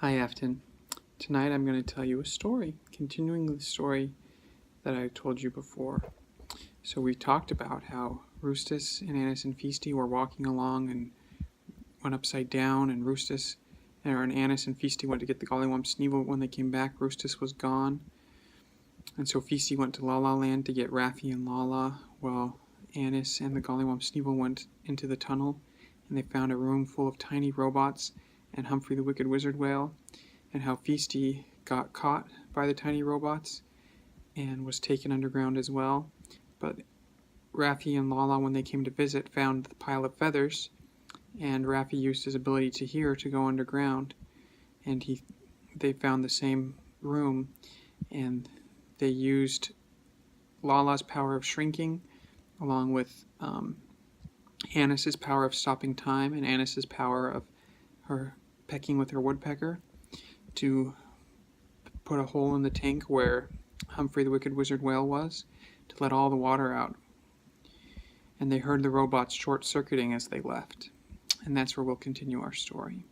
Hi, Afton. Tonight I'm going to tell you a story, continuing the story that I told you before. So we talked about how Rustus and Annice and Feasty were walking along and went upside down, and Annice and Feasty went to get the Gollywomp Sneeble. When they came back, Rustus was gone. And so Feasty went to La La Land to get Raffi and Lala, while Annice and the Gollywomp Sneeble went into the tunnel, and they found a room full of tiny robots and Humphrey the Wicked Wizard Whale, and how Feasty got caught by the tiny robots and was taken underground as well. But Raffi and Lala, when they came to visit, found the pile of feathers, and Raffi used his ability to hear to go underground, and they found the same room, and they used Lala's power of shrinking along with Annice's power of stopping time and Annice's power of her pecking with her woodpecker to put a hole in the tank where Humphrey the Wicked Wizard Whale was, to let all the water out. And they heard the robots short-circuiting as they left. And that's where we'll continue our story.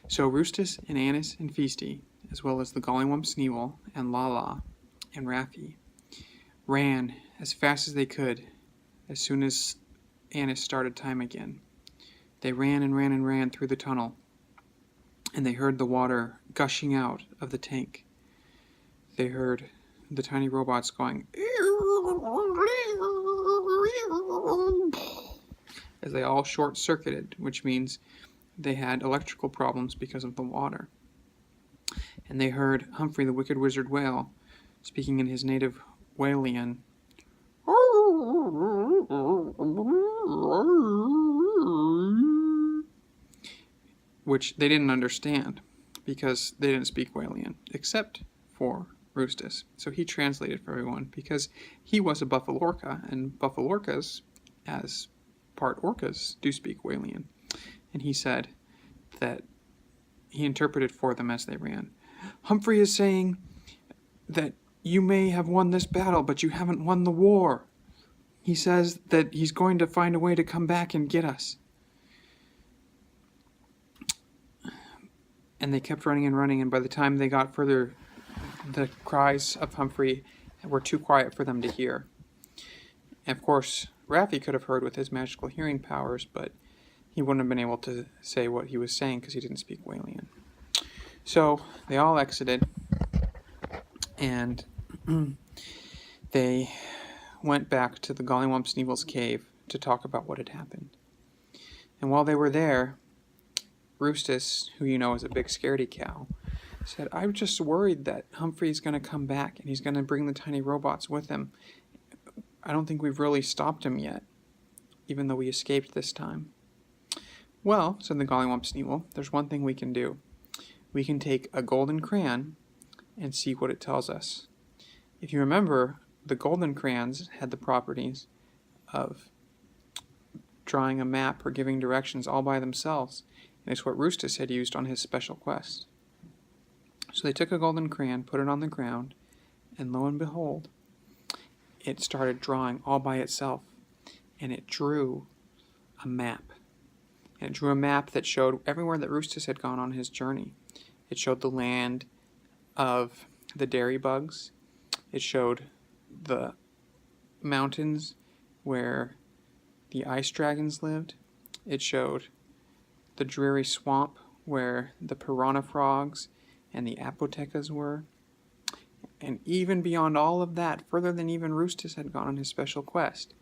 So Rustus and Annice and Feasty, as well as the Gollywomp Sneeble and Lala and Raffi, ran as fast as they could as soon as Annice started time again. They ran and ran and ran through the tunnel, and they heard the water gushing out of the tank. They heard the tiny robots going as they all short-circuited, which means they had electrical problems because of the water. And they heard Humphrey the Wicked Wizard Whale speaking in his native Whalian, which they didn't understand because they didn't speak Whalian, except for Rustus. So he translated for everyone because he was a Buffalorca, and Buffalorcas, as part orcas, do speak Whalian. And he said that he interpreted for them as they ran. Humphrey is saying that you may have won this battle, but you haven't won the war. He says that he's going to find a way to come back and get us. And they kept running and running, and by the time they got further, the cries of Humphrey were too quiet for them to hear. And of course, Raffi could have heard with his magical hearing powers, but he wouldn't have been able to say what he was saying because he didn't speak Whalian. So they all exited, and they went back to the Gollywomp Sneeble's cave to talk about what had happened. And while they were there, Rustus, who you know is a big scaredy cow, said, I'm just worried that Humphrey's going to come back and he's going to bring the tiny robots with him. I don't think we've really stopped him yet, even though we escaped this time. Well, said the Gollywomp Sneeble, there's one thing we can do. We can take a golden crayon and see what it tells us. If you remember, the golden crayons had the properties of drawing a map or giving directions all by themselves, and it's what Rustus had used on his special quest. So they took a golden crayon, put it on the ground, and lo and behold, it started drawing all by itself, and it drew a map. And it drew a map that showed everywhere that Rustus had gone on his journey. It showed the land of the dairy bugs. It showed the mountains where the ice dragons lived. It showed the dreary swamp where the piranha frogs and the apotecas were. And even beyond all of that, further than even Rustus had gone on his special quest,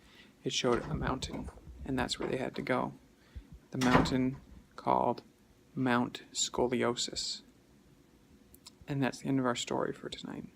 it showed a mountain, and that's where they had to go. The mountain called Mount Scoliosis. And that's the end of our story for tonight.